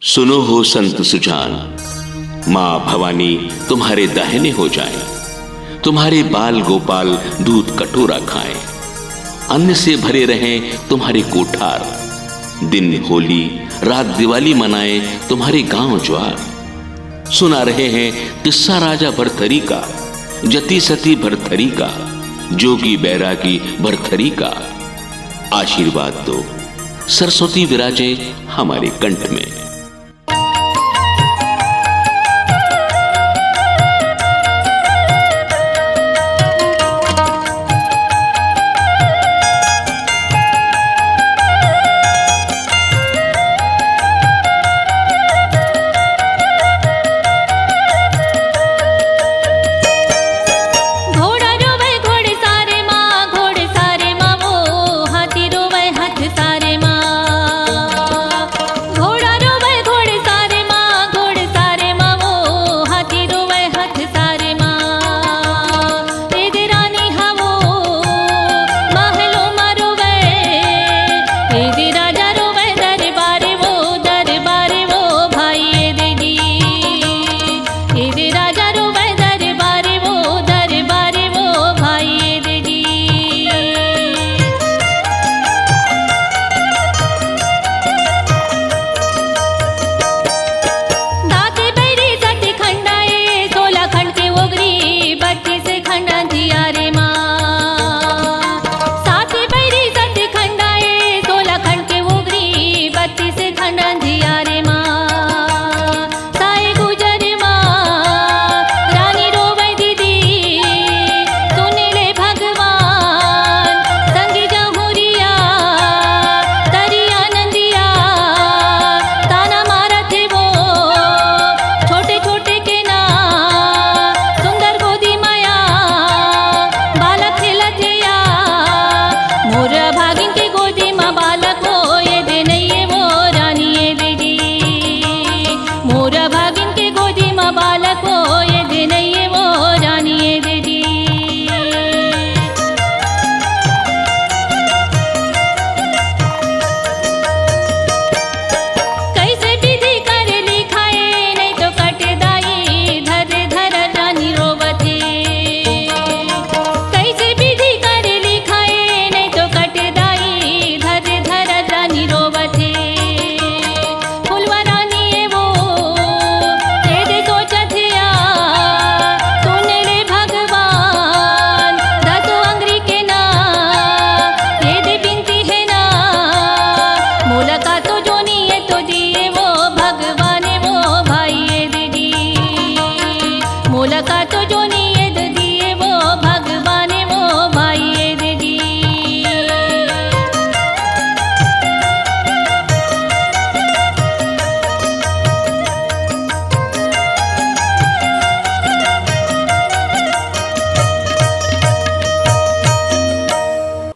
सुनो हो संत सुजान, मां भवानी तुम्हारे दाहिने हो जाएं, तुम्हारे बाल गोपाल दूध कटोरा खाएं, अन्न से भरे रहें तुम्हारे कोठार, दिन होली रात दिवाली मनाएं तुम्हारे गांव ज्वार। सुना रहे हैं किस्सा राजा भरथरी का, जति सती भरथरी का, जोगी बैरागी भरथरी का। आशीर्वाद दो सरस्वती विराजे हमारे कंठ में।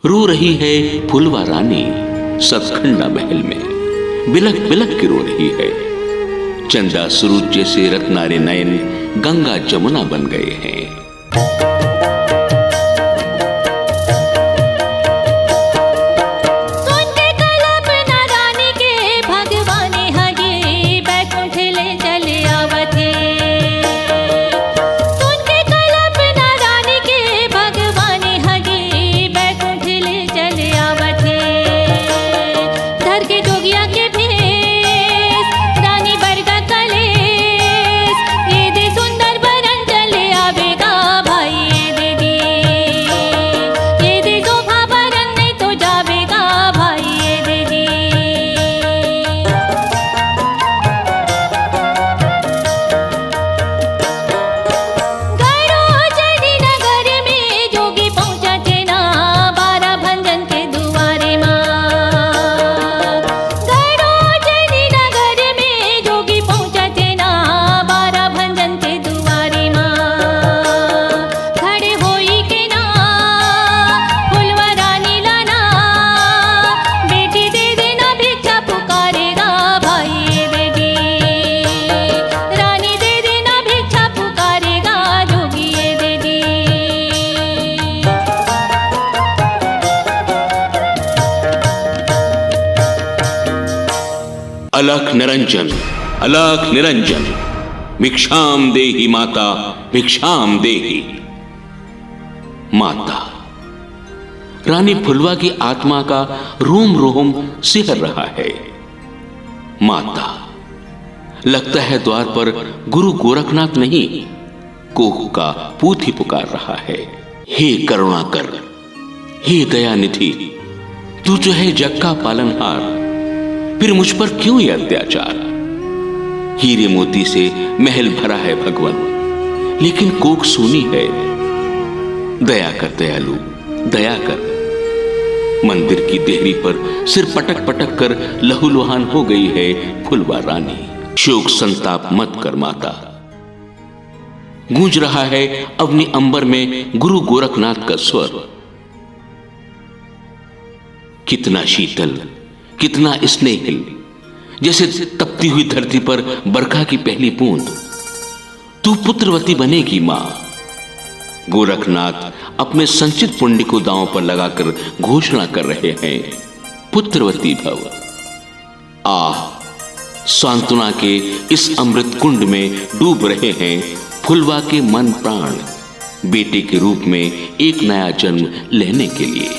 रो रही है फुलवा रानी सतखंडा महल में, बिलक बिलक के रो रही है। चंदा सुरूज जैसे रत्नारे नयन गंगा जमुना बन गए हैं। अलख निरंजन। अलख निरंजन, भिक्षाम देहि माता, भिक्षाम देहि। माता, रानी फुलवा की आत्मा का रोम रोम सिहर रहा है। माता, लगता है द्वार पर गुरु गोरखनाथ नहीं, कोह का पूत ही पुकार रहा है। हे करुणा कर, हे दयानिधि, तू जो है जग का पालनहार, फिर मुझ पर क्यों ये अत्याचार? हीरे मोती से महल भरा है भगवन, लेकिन कोख सूनी है। दया कर दयालु, दया कर। मंदिर की देहरी पर सिर पटक पटक कर लहूलुहान हो गई है फुलवा रानी। शोक संताप मत कर माता। गूंज रहा है अवनी अंबर में गुरु गोरखनाथ का स्वर। कितना शीतल, कितना स्नेहिल, जैसे तपती हुई धरती पर बरखा की पहली बूंद। तू पुत्रवती बनेगी मां। गोरखनाथ अपने संचित पुण्य को दांव पर लगाकर घोषणा कर रहे हैं, पुत्रवती भव। आह, सांत्वना के इस अमृत कुंड में डूब रहे हैं फुलवा के मन प्राण, बेटे के रूप में एक नया जन्म लेने के लिए।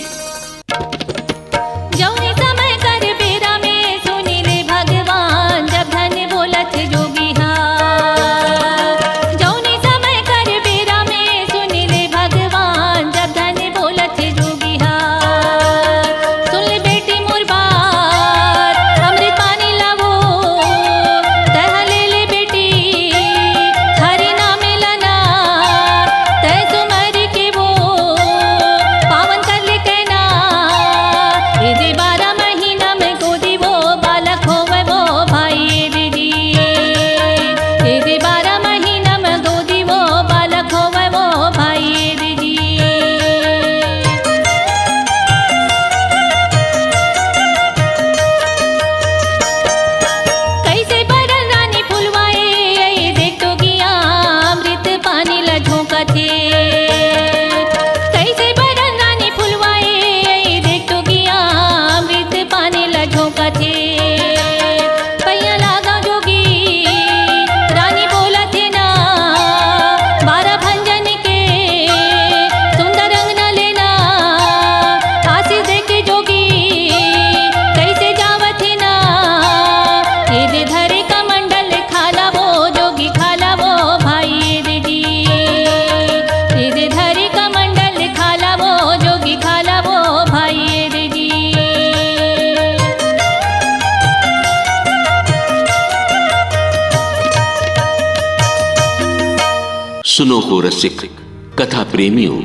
सुनो हो रसिक कथा प्रेमियों,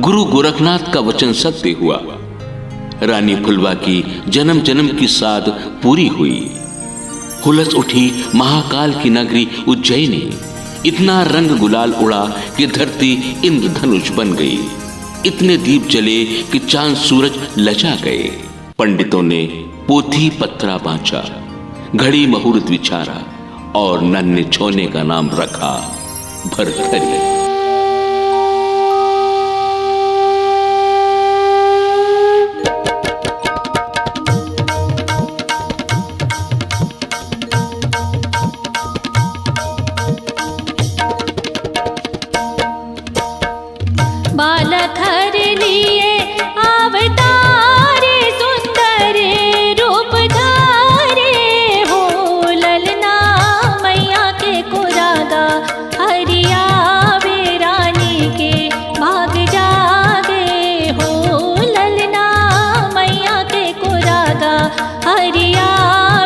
गुरु गोरखनाथ का वचन सत्य हुआ। रानी फुलवा की जन्म जन्म की साध पूरी हुई। हुलस उठी महाकाल की नगरी उज्जैनी। इतना रंग गुलाल उड़ा कि धरती इंद्रधनुष बन गई। इतने दीप जले कि चांद सूरज लजा गए। पंडितों ने पोथी पत्रा बांचा, घड़ी मुहूर्त विचारा और नन्हे छोने का नाम रखा भरथरी। बालक हर लिए अवतारे, सुंदर रूप धारे हो। ललना मैया के कुरागा, हरिया वे रानी के भाग जागे हो। ललना मैया के कुरागा, हरिया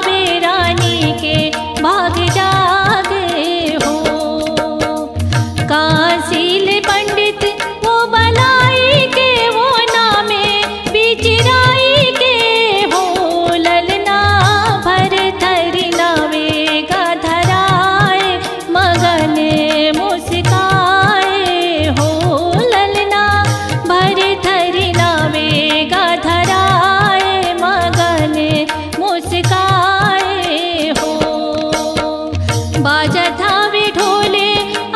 वे रानी के भाग जागे हो। काशील पंडित वो बलाई के, वो नामे बिचराई के हो। ललना भरथरी नावे गाधराए, मगन मुस्काए हो। ललना भरथरी नावे गाधराए, मगन मुस्काए हो। बाजत हावे ढोले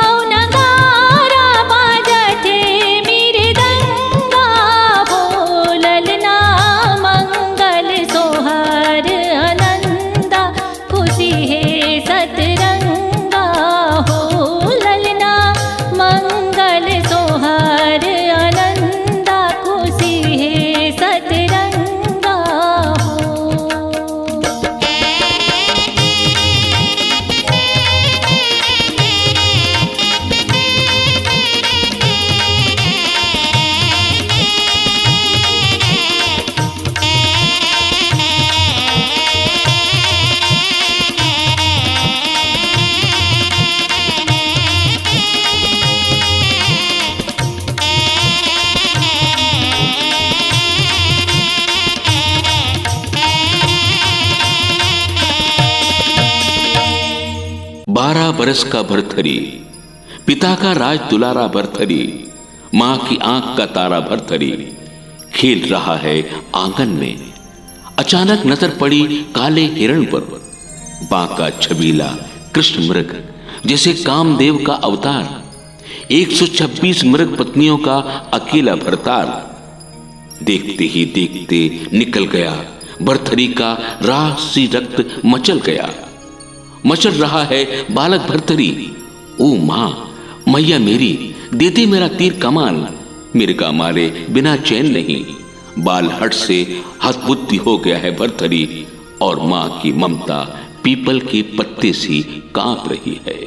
औ नगारा, बाजते मृदंगा हो। ललना मंगल सोहर आनंदा, खुशी है 12 बरस का भरथरी, पिता का राज दुलारा भरथरी, माँ की आंख का तारा भरथरी खेल रहा है आंगन में। अचानक नजर पड़ी काले हिरण पर, बांका छबीला कृष्ण मृग जैसे कामदेव का अवतार, 126 मृग पत्नियों का अकेला भरतार। देखते ही देखते निकल गया भरथरी का राशि रक्त मचल गया। मचल रहा है बालक भरथरी। ओ मां, मैया मेरी, दे दे मेरा तीर कमान, मिर्गा मारे बिना चैन नहीं। बाल हट से हतबुद्धि हो गया है भरथरी, और मां की ममता पीपल के पत्ते सी कांप रही है।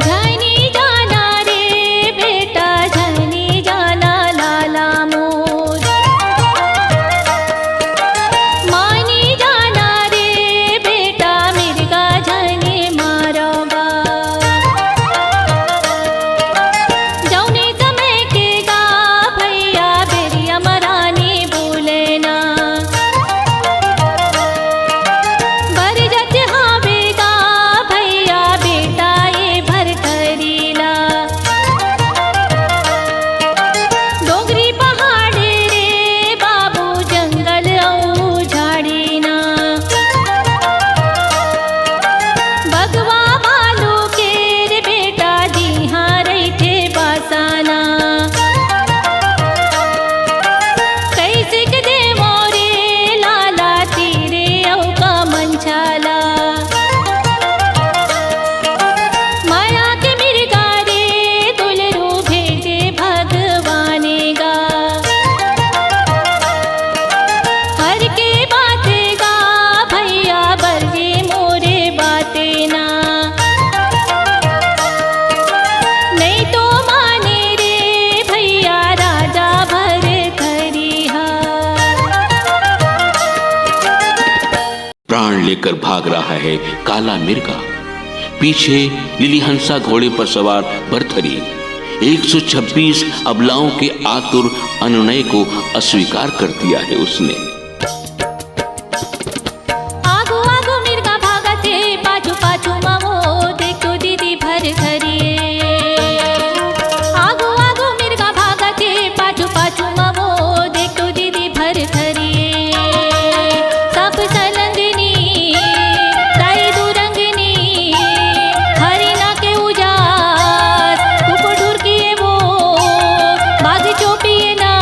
झनी जाना रे बेटा, झनी जाना लाला मोर, मानी जाना रे बेटा, मिर्गा झनी मारोगा। जौने समय के गा भैया बेरिया मरानी बोलेना, बरजत हावेगा भैया बेटा ये भरथरीला। डोंगरी पहाड़े रे बाबू, जंगल औ झाड़ीना, बगवा बालू के रे बेटा, जिहाँ रैठे बासाना। कैसे के देवो रे लाला, तीरे औ का मंछाला। माया के मिर्गा रे दुलरू भेजे भगवानेगा। हर के बातेगा भैया, बरजे मोरे बाते ना। नहीं तो माने रे भैया, राजा भरथरीहा। प्राण लेकर भाग रहा है काला मिर्गा, पीछे नीली हंसा घोड़े पर सवार भरथरी। 126 अबलाओं के आतुर अनुनय को अस्वीकार कर दिया है उसने। आगो आगो मिर्गा भागते, पाछू पाछू मामो देखो दीदी भरथरी। आगो आगो मिर्गा भागते, पाछू पाछू मामो देखो दीदी भरथरी। सब सलंगनी ताई दुरंगनी, हरिना के उजास कुकुर ढुरकिए वो, बाग चोपिए ना।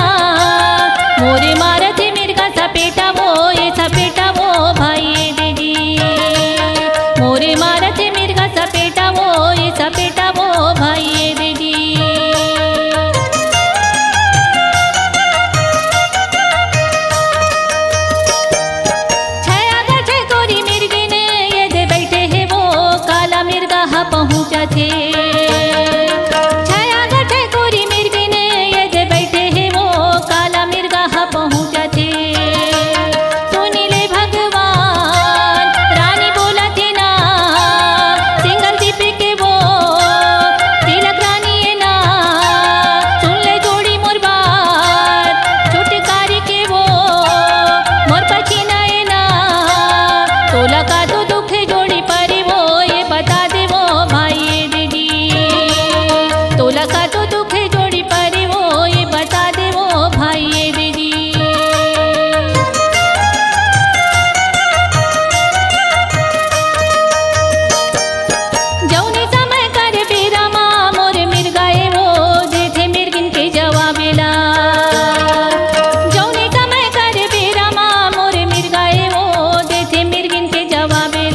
मोरे मारते मिर्गा सपेटा वो, ये सपेटा वो भाई दीदी। मोरे मारते मिर्गा सपेटा वो, ये सपेटा वो भाई दीदी। छया गठे गोरी मिर्गिन, ये दे बैठे है वो, काला मिर्गा हा पहुंचा थे। छया गठे गोरी मिर्गिन, ये दे बैठे है वो, काला मिर्गा हा पहुंचा थे। सुनिले भगवान रानी बोला थे ना, सिंगल दीपे के वो तिलक रानी है ना। सुन ले जोड़ी मोर बात, छुटकारी के वो मोर पछीना है ना। तोला का तो दुख है जोड़ी परी वो, ये बता दे वो भाई दीदी। तोला का तो दुख है जोड़ी परी वो, ये बता दे वो भाई दीदी। जौने समय कर बेरा माँ मोर मिर्गाए वो, देथे मिर्गिन के जवाबेला। जौने समय कर बेरा माँ मोर मिर्गाए वो, देथे मिर्गिन के जवाबेला।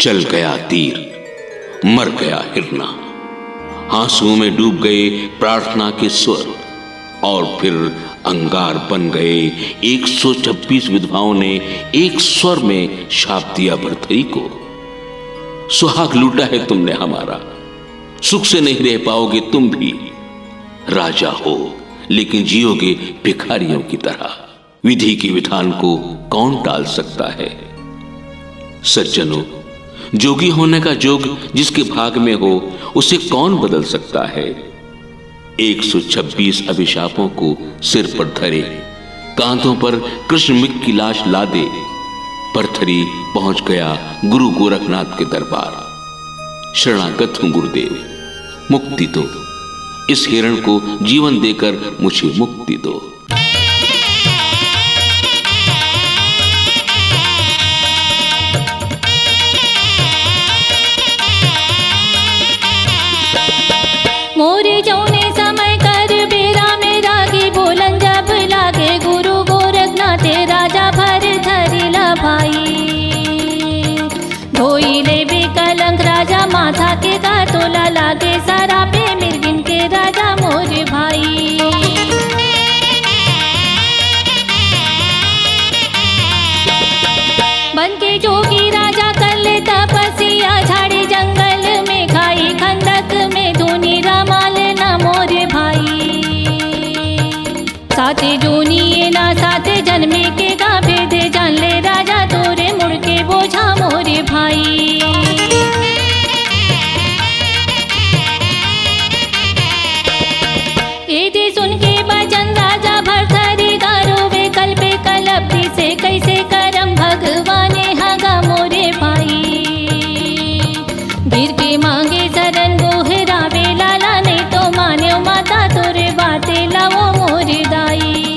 चल गया तीर, मर गया हिरना, आंसुओं में डूब गए प्रार्थना के स्वर, और फिर अंगार बन गए 126 विधवाओं ने एक स्वर में शाप दिया भर्तरी को। सुहाग लूटा है तुमने हमारा, सुख से नहीं रह पाओगे तुम भी। राजा हो लेकिन जियोगे भिखारियों की तरह। विधि के विधान को कौन टाल सकता है? सज्जनों, जोगी होने का जोग जिसके भाग में हो उसे कौन बदल सकता है? 126 अभिशापों को सिर पर धरे, कांधों पर कृष्णमृग की लाश लादे, भर्तरी पहुंच गया गुरु गोरखनाथ के दरबार। शरणागत हूं गुरुदेव, मुक्ति दो, इस हिरण को जीवन देकर मुझे मुक्ति दो। मोरे जौने समय कर बेरा में रागी बोलन जब लागे गुरु गोरखनाथ राजा भरथरी ला भाई। धोई ले बेकलंक राजा माथा के का तोला लागे सारा पे मिर्गिन के राजा मोरे भाई। बन के जोगी राजा कर ले तपस्या, झाड़ी जंगल में खाई खंदक में धोनी रामाल ना मोरे भाई। साथे जोनी ना साथे जन्मे के गा भेद जान ले राजा तोरे मुड़ के बोझा मोरे भाई। ये सुन के बचन राजा भरथरी गारो वे कल पे कलपति से कैसे करम भगवाने हगा मोरे भाई। गिर के मांगे शरण गोहरावे लाला, नहीं तो माने माता तोरे बाते लाओ मोरे दाई।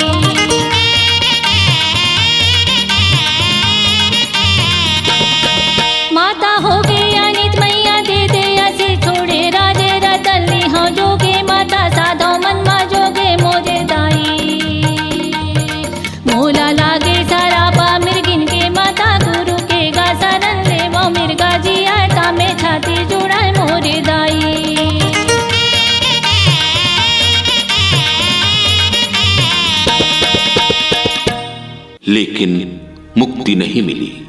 माता हो गई अनित मैया दे दे ऐसे छोड़े राजे रतन लिहा जोगे माता साधो मन मा जोगे मोरे दाई। मोला लागे सारा पा मिर्गिन के माता गुरु के गा शरण ले वो मिर्गा जी आटा में छाती जुड़ाए मोरे दाई। लेकिन मुक्ति नहीं मिली।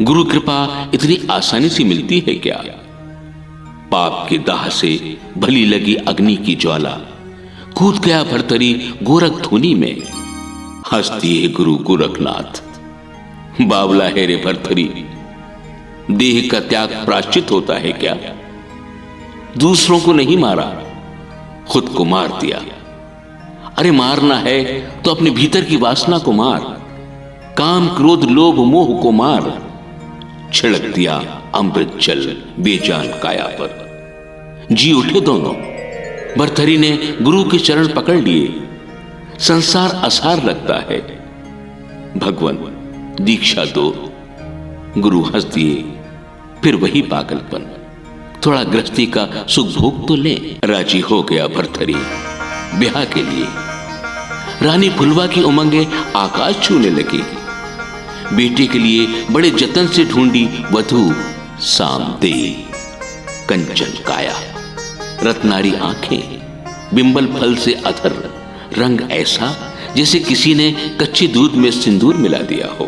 गुरु कृपा इतनी आसानी से मिलती है क्या? पाप के दाह से भली लगी अग्नि की ज्वाला, कूद गया भर्तरी गोरख धुनी में। हंसती है गुरु गोरखनाथ, बावला है रे भर्तरी, देह का त्याग प्रायश्चित होता है क्या? दूसरों को नहीं मारा, खुद को मार दिया। अरे मारना है तो अपने भीतर की वासना को मार, काम क्रोध लोभ मोह को मार। छिड़क दिया अमृत जल बेजान काया पर, जी उठे दोनों। भर्तरी ने गुरु के चरण पकड़ लिए। संसार असार लगता है, भगवान दीक्षा दो। गुरु हंस दिए, फिर वही पागलपन, थोड़ा गृहस्थी का सुख भोग तो ले। राजी हो गया भर्तरी ब्याह के लिए। रानी फुलवा की उमंगे आकाश छूने लगी। बेटे के लिए बड़े जतन से ढूंढी वधू सामदेई, कंचन काया, रत्नारी आंखें, बिंबल फल से अधर, रंग ऐसा जैसे किसी ने कच्चे दूध में सिंदूर मिला दिया हो।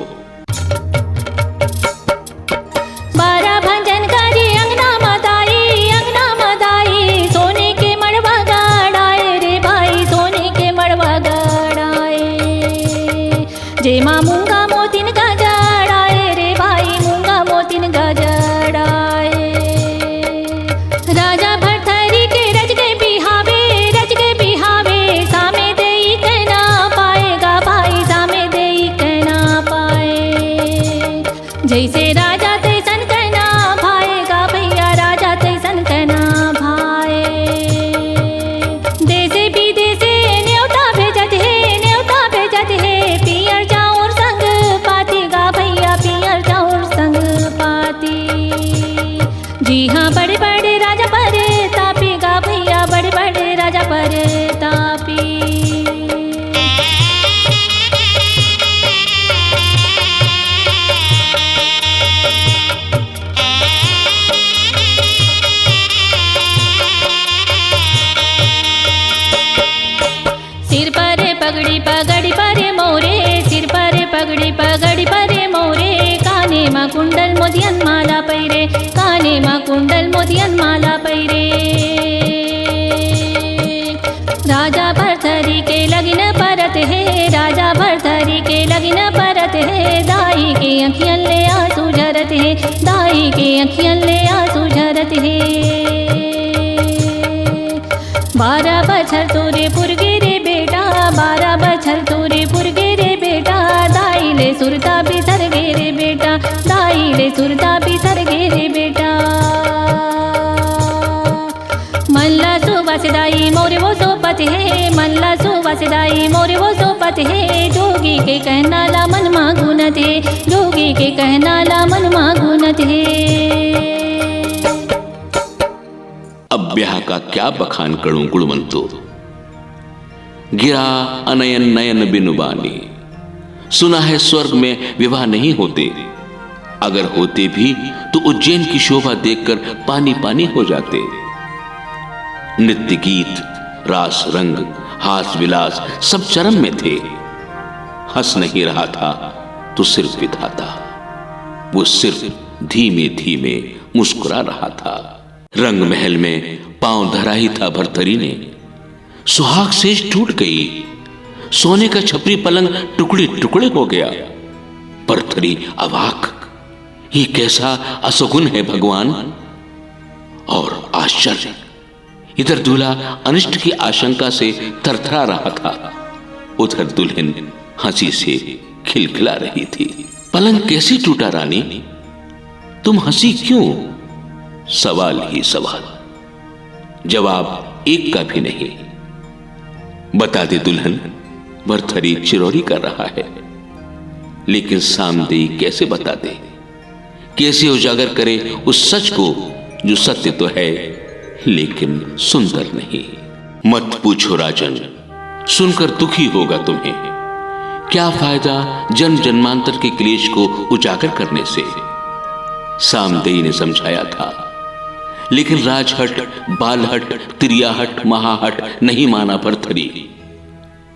बारा भंजन करी अंगना मदाई, सोने के मड़वा गाड़ाए रे भाई, सोने के मड़वा गाड़ाए। जे मां मूंगा मोतिन का जड़ाए रे भाई, मूंगा मोतिन का जड़ाए। राजा भरथरी के रज के बिहावे, सामे देई कहना पाएगा भाई, सामे देई कहना पाए। जैसे राजा तैसन कहना भाएगा भैया, राजा तैसन कहना भाए। देसे विदेसे न्योता भेजत है, पियर जाऊर संग पाती गा भैया, पियर जाऊर संग पाती। जी हाँ बड़े बड़े राजा पर तापी गा भैया, बड़े बड़े राजा पर तापी। कुंडल मोतियन माला पैरे, काने मा कुंडल मोतियन माला पैरे। राजा भरथरी के लगिन परत है, राजा भरथरी के लगिन परत है, दाई के अखियन ले आंसू झरत है, दाई के अखियन ले आंसू झरत है। 12 बछर तोरे पुरगे रे बेटा, 12 बछर तोरे पुरगे रे बेटा, दाई ले सुरता बिसर गे रे बेटा, दाई ले सुरता बिसर गे रे बेटा। मल्ला सुवासदाई मोरे वो सोपत है, मल्ला सुवासदाई मोरे वो सोपत है, जोगी के कहना ला मन मागुनत है, जोगी के कहना ला मन मागुनत है। अब ब्याह का क्या बखान करूं गुणवंतो, गिरा अनयन नयन बिनुबानी। सुना है स्वर्ग में विवाह नहीं होते, अगर होते भी तो उज्जैन की शोभा देखकर पानी पानी हो जाते। नृत्य गीत रास रंग हास विलास सब चरम में थे। हंस नहीं रहा था तो सिर्फ विधाता, वो सिर्फ धीमे धीमे मुस्कुरा रहा था। रंग महल में पांव धरा ही था भरथरी ने, सुहाग सेज टूट गई, सोने का छपरी पलंग टुकड़े टुकड़े हो गया। भरथरी अवाक, ये कैसा असुगुन है भगवान। और आश्चर्य, इधर दूल्हा अनिष्ट की आशंका से थरथरा रहा था, उधर दुल्हन हंसी से खिलखिला रही थी। पलंग कैसे टूटा रानी, तुम हंसी क्यों? सवाल ही सवाल, जवाब एक का भी नहीं। बता दे दुल्हन, भरथरी चिरौरी कर रहा है, लेकिन सामदेई कैसे बता दे, कैसे उजागर करे उस सच को जो सत्य तो है लेकिन सुंदर नहीं। मत पूछो राजन, सुनकर दुखी होगा तुम्हें। क्या फायदा जन्म जन्मांतर के क्लेश को उजागर करने से। सामदेई ने समझाया था, लेकिन राजहट बालहट त्रियाहट महाहट नहीं माना भरथरी।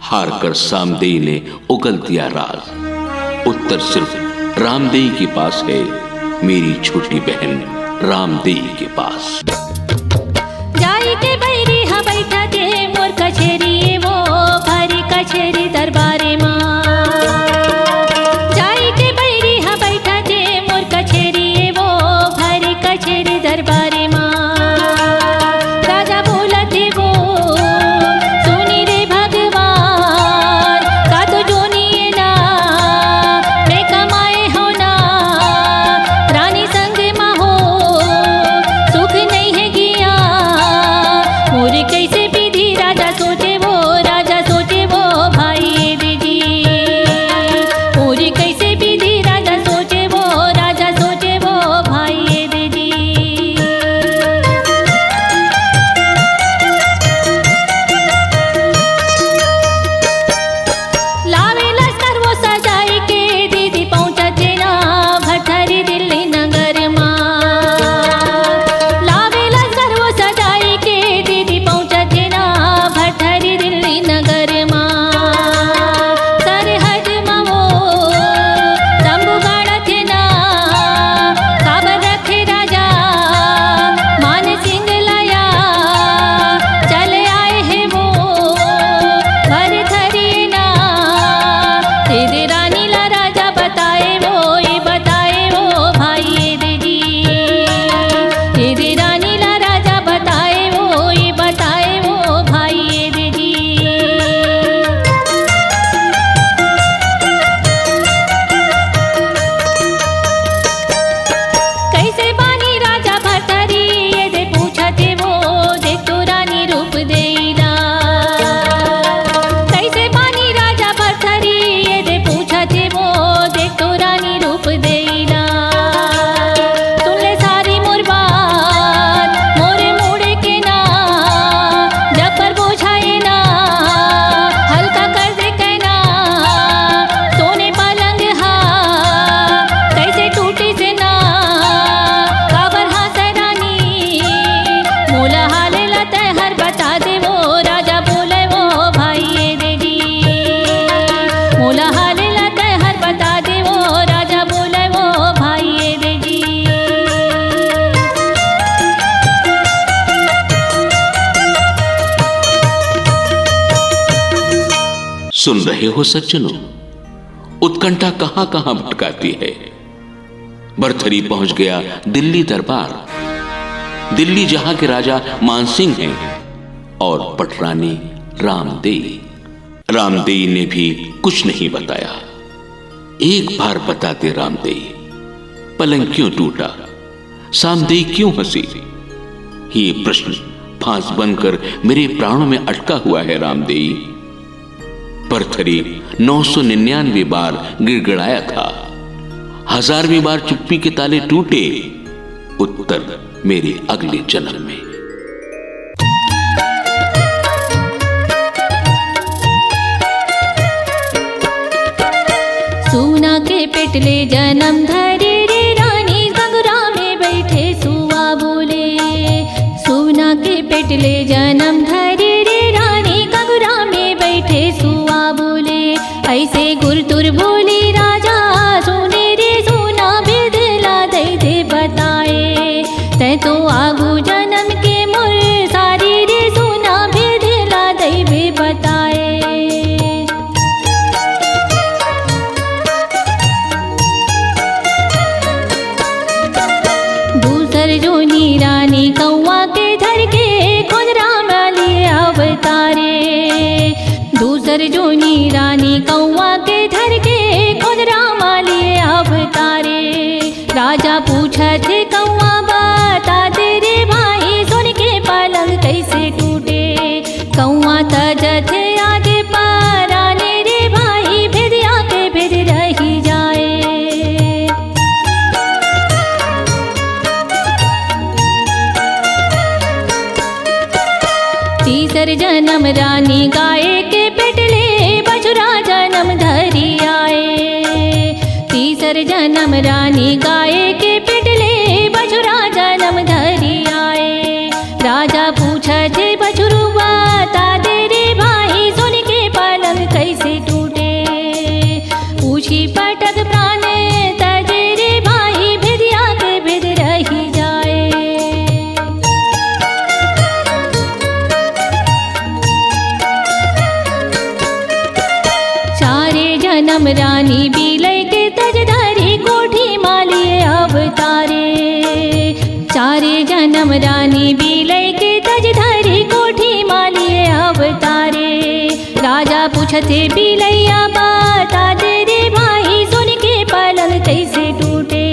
हार कर सामदेई ने उगल दिया राज। उत्तर सिर्फ रामदेई के पास है, मेरी छोटी बहन रामदेई के पास। जाई के बैरी हा बैठा ते मोर कचेरी वो भारी कचेरी दरबारे माँ। जाई के बैरी हा बैठा ते मोर कचेरी वो भारी कचेरी दरबारे माँ। राजा बोला थे वो सुनी रे भगवान, का तो जोनिए ना मैं कमाए हो ना, रानी संग मा हो सुख नहीं है गिया। मोरे कैसे विधि राजा सोचे वो भाई सुन रहे हो सज्जनों, उत्कंठा कहां कहां भटकाती है। भर्तृहरि पहुंच गया दिल्ली दरबार, दिल्ली जहां के राजा मानसिंह हैं और पटरानी रामदेई। रामदेई ने भी कुछ नहीं बताया। एक बार बताते रामदेई, पलंग क्यों टूटा, सामदेई क्यों हंसी। ये प्रश्न फांस बनकर मेरे प्राणों में अटका हुआ है रामदेई। भर्तृहरि 999 बार गिड़गिड़ाया था, 1000वीं बार चुप्पी के ताले टूटे। उत्तर मेरे अगले जन्म में। सूना के पेटले जन्म धरे रे रानी, गंगरा में बैठे सुआ बोले। सूना के पेटले जन्म धरे रे रानी, गंगरा में बैठे सुआ बोले। ऐसे गुरतुर बोली राजा, सुने रे सुना बेदला दे दे बताए। तै तो आगू जन्म के मोर सारी रे सुना बेदला दे बे बताए। दूसर जोनी रानी कौआ के धर के खुद राम लिए अवतारे। दूसर जोनी रानी कौआ के धर के खुद राम लिए अवतारे। राजा पूछा थे कौआ बता दे रे भाई, सुन के पलंग कैसे टूटे। कौआ तज थे आगे पराने रे भाई, भेदिया के भेद रही जाए। तीसर जन्म रानी गाय के पेटले बछुरा जन्म धरी आए। तीसर जन्म रानी गाय के पेटले बछुरा जन्म धरी आए। राजा पूछा थे बछुरु बता दे रे भाई, सुन के पलंग कैसे टूटे। पूछी पटक प्राण तजे रे भाई, भेदिया के भेद रही जाए। चारे जन्म रानी बिलय के तजधारी, कोठी मालिए अवतारे। चारे जन्म रानी बिलय के तजधारी, कोठी मालिए अवतारे। राजा पूछते बिलैया बता दे रे भाई, सुन के पलंग कैसे टूटे।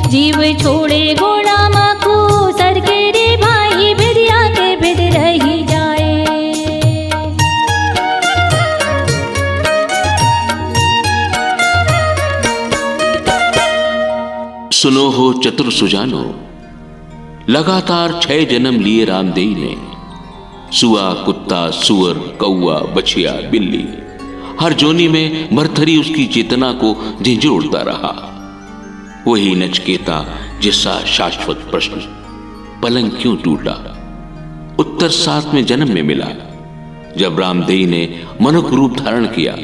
जीव छोड़े घोड़ा माखू सर के रे भाई, भेदिया के भेद रही जाए। सुनो हो चतुर सुजानो, लगातार 6 जन्म लिए रामदेई ने। सुआ, कुत्ता, सुअर, कौआ, बछिया, बिल्ली, हर जोनी में भर्तृहरि उसकी चेतना को झिंझोड़ता रहा। वही नचकेता जैसा शाश्वत प्रश्न, पलंग क्यों टूटा। उत्तर 7वें जन्म में मिला, जब रामदेई ने मनुष्य रूप धारण किया,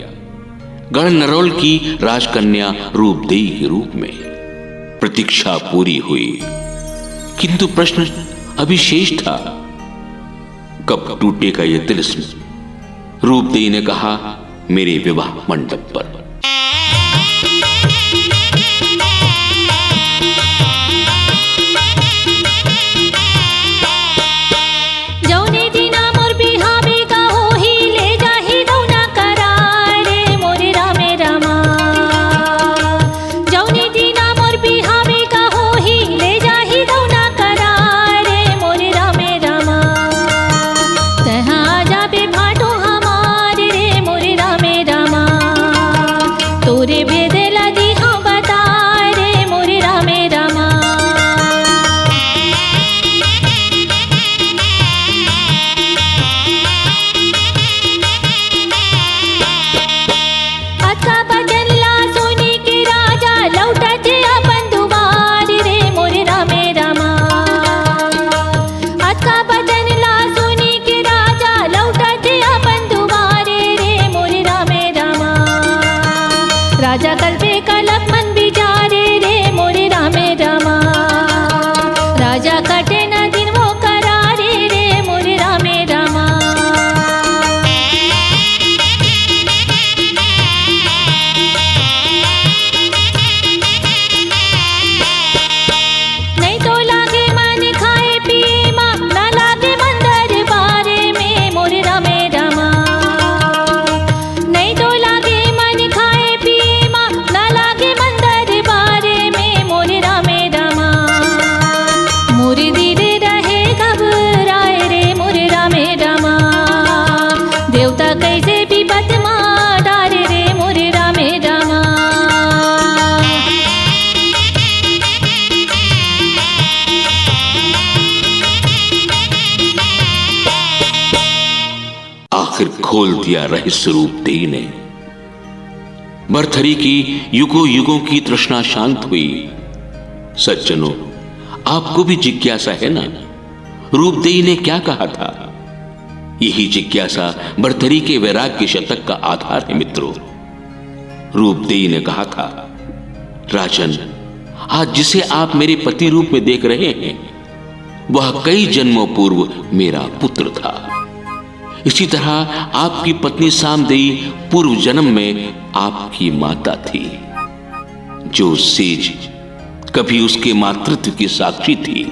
गढ़ नरौल की राजकन्या रूपदेई के रूप में। प्रतीक्षा पूरी हुई, किंतु प्रश्न अभी शेष था, कब टूटेगा यह तिलिस्म। रूपदेई ने कहा, मेरे विवाह मंडप पर। जौने दिना मोर बिहावे का होही, ले जाही दौना करारे मोरे रामे रामा। जौने दिना मोर बिहावे का होही, ले जाही दौना करारे मोरे रामे रामा। तहाँ जाबे भाटो हमारे रे मोरे रामे रामा। खोल दिया रहस्य रूपदेई ने। भर्तहरि की युगों युगों की तृष्णा शांत हुई। सज्जनों, आपको भी जिज्ञासा है ना, रूपदेई ने क्या कहा था? यही जिज्ञासा भर्तहरि के वैराग्य शतक का आधार है मित्रों। रूपदेई ने कहा था, राजन, आज जिसे आप मेरे पति रूप में देख रहे हैं वह कई जन्मों पूर्व मेरा पुत्र था। इसी तरह आपकी पत्नी सामदेई पूर्व जन्म में आपकी माता थी। जो सेज कभी उसके मातृत्व की साक्षी थी,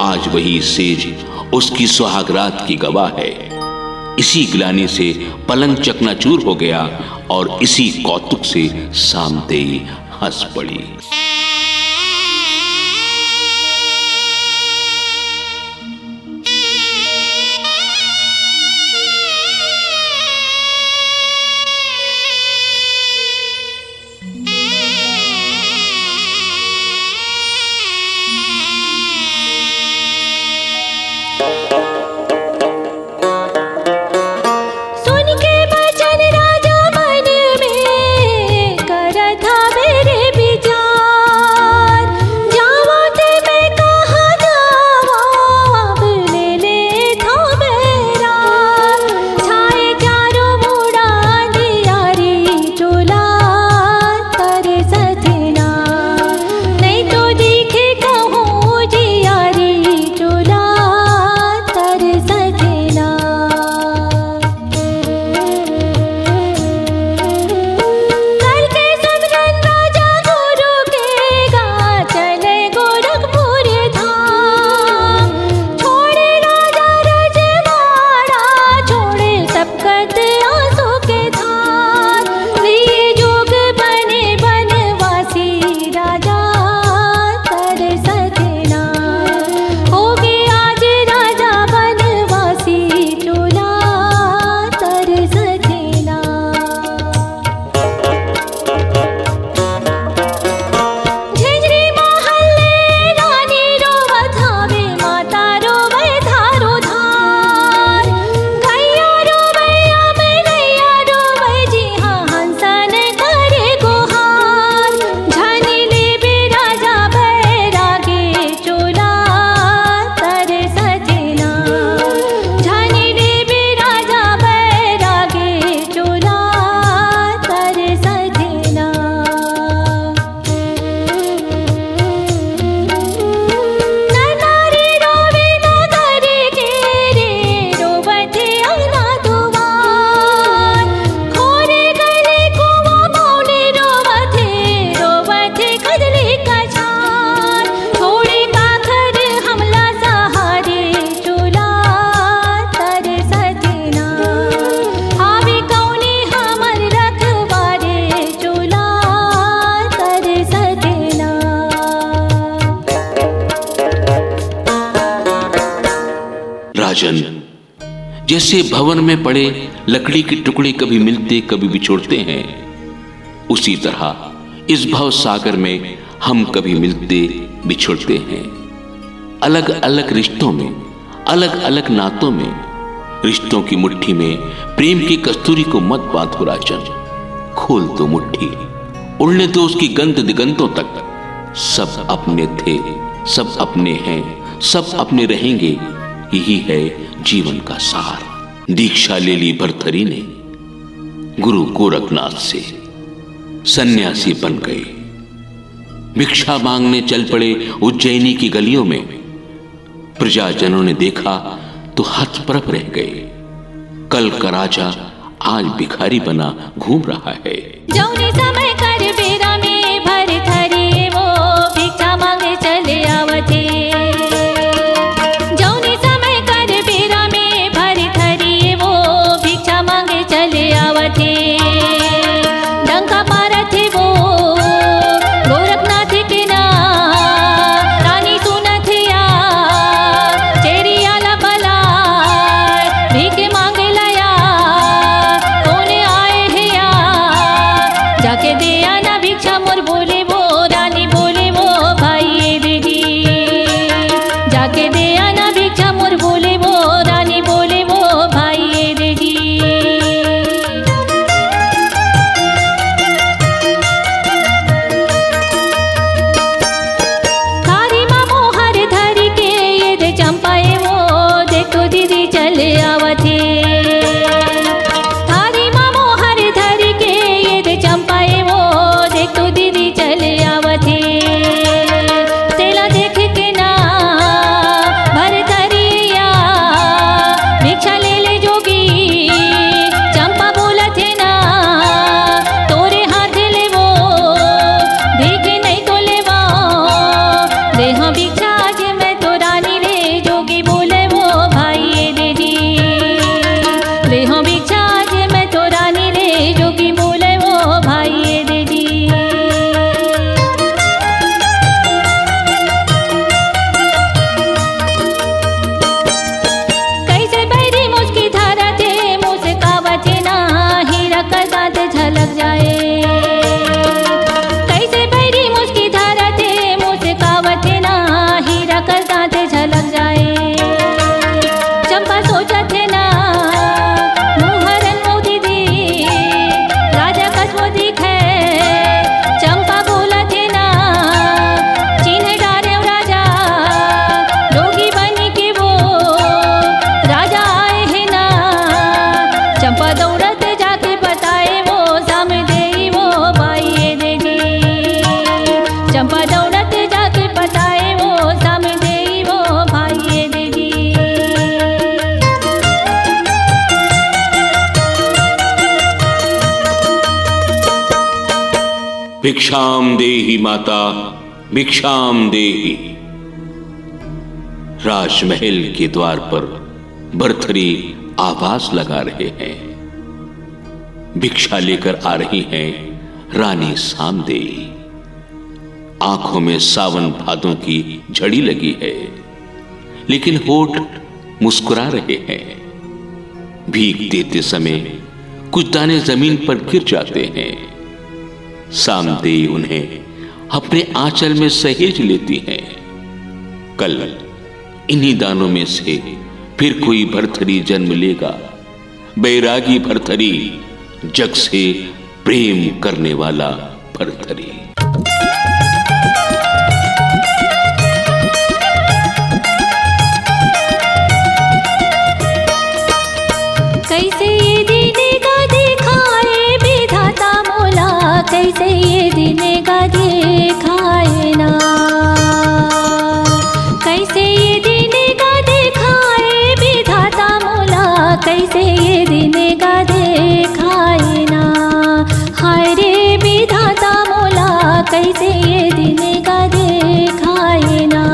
आज वही सेज उसकी सुहागरात की गवाह है। इसी ग्लानि से पलंग चकनाचूर हो गया और इसी कौतुक से सामदेई हंस पड़ी। राजन, जैसे भवन में पड़े लकड़ी के टुकड़े कभी मिलते कभी बिछोड़ते हैं, उसी तरह इस भव सागर में हम कभी मिलते बिछोड़ते हैं। अलग अलग रिश्तों में, अलग अलग नातों में, रिश्तों की मुट्ठी में प्रेम की कस्तूरी को मत बांधो राजन। खोल दो मुट्ठी, उड़ने दो उसकी गंध दिगंतों तक। सब अपने थे, सब अपने हैं, सब अपने रहेंगे, यही है जीवन का सार। दीक्षा ले ली भर्तहरि ने गुरु गोरखनाथ से, सन्यासी बन गए। भिक्षा मांगने चल पड़े उज्जैनी की गलियों में। प्रजाजनों ने देखा तो हतप्रभ रह गए। कल का राजा आज भिखारी बना घूम रहा है। जौने समय कर बेरा में भर्तहरि वो भिक्षा मांगे चले आवते। जौने समय कर बेरा में भर्तहरि वो भिक्षा मांगे चले आवते। डंका मारत वो गोरखनाथ के नाम, रानी सुनत या चेरी आला पला भीख मांगे लया। कौन आए है या जाके आवथे थारी मामो हर धर के ये दे चंपाए वो देख तो दीदी चले आवथे तेला देख के ना भर धरिया भिक्षा ले ले जोगी चंपा बोला थे ना तोरे हाथ ले वो भीख नहीं तो लेवा दे हाँ भिक्षा जे मैं तो रानी रे जोगी बोले वो भाई ये दे दी दे हाँ भिक्षा जे मैं तो रानी रे जोगी बोले वो भाई ये दे दी कैसे बैरी मुझकी धारा थे मुँह से कावत ना हीरा का दांत झलक जाए कैसे बैरी मुझकी धारा थे मुँह से कावत ना हीरा का दांत झलक जाए चंपा सोचा थे ना मुहरन वो दीदी राजा कसमो दिखे चंपा बोला थे ना चिन्ह डारे राजा जोगी बनी के वो राजा आए हैं ना चंपा दौड़त जाके बताए वो सामने वो भाई ये दे दी चंपा दौड़त जाके बताए वो सामने वो भाई ये दे दी भिक्षाम देहि माता भिक्षाम देहि। राजमहल के द्वार पर भर्तरी आवाज लगा रहे हैं। भिक्षा लेकर आ रही हैं रानी सामदेई। आंखों में सावन भादों की झड़ी लगी है, लेकिन होठ मुस्कुरा रहे हैं। भीख देते समय कुछ दाने जमीन पर गिर जाते हैं। सामदेई उन्हें अपने आंचल में सहेज लेती हैं। कल इन्हीं दानों में से फिर कोई भर्तरी जन्म लेगा। बैरागी भर्तरी, जग से प्रेम करने वाला भर्तरी। कैसे ये दीने का दिखाए विधाता मोला कैसे ये दीने का दिखाए ना कैसे ये दीने का दिखाए विधाता मोला कैसे ये दीने का दिखाए ना हाय रे विधाता मोला कैसे ये दीने का दिखाए ना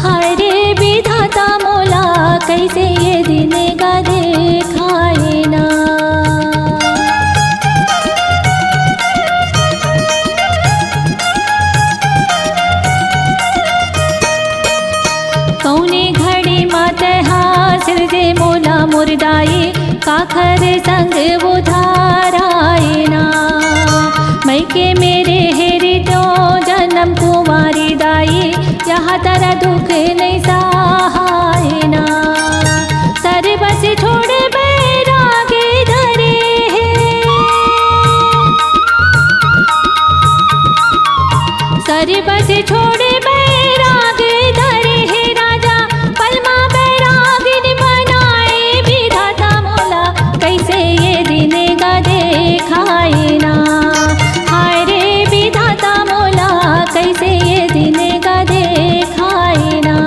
हाय रे विधाता मोला कैसे ये दीने का दिखाए ना कौने घड़ी मात हासिल दे मोला मुर्दाई काखर संग वो धाराए ना मैं के मेरे हेरी तो जन्म तुम्हारी दाई यहाँ तारा दुख नहीं सहाय ना सर बस छोड़ बैरागे धरे सर बस छोड़ बैराग धरे है राजा पलमा बैरागिन बनाए विधाता मोला कैसे ये दिन का देखाए ना हाय रे विधाता मोला कैसे ये दिन का देखाए ना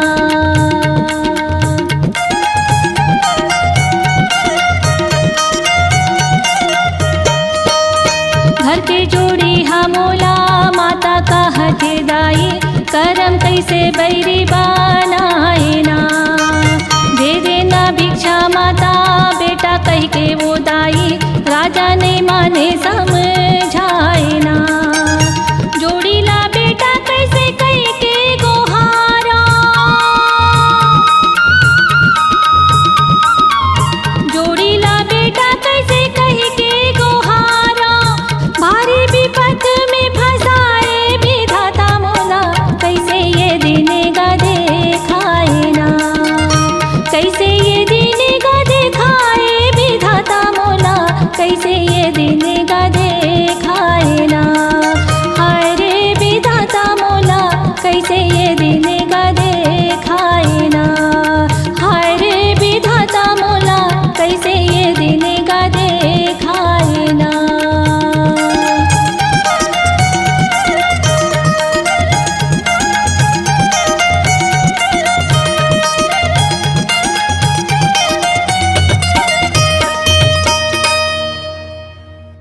घर के जोड़ी हमोला माता का हथिदाई करम कैसे बैरी बनाए ना दे देना भिक्षा माता बेटा कह के वो दाई राजा नहीं माने समझाए ना जोड़ी ला बेटा कैसे कह के गोहारा जोड़ी ला बेटा कैसे कह के गोहारा भारी विपत में फंसाए विधाता मोला कैसे ये दिन का देखाए ना कैसे ये दिन का देखाए विधाता मोला कैसे ये दिन का देखाए ना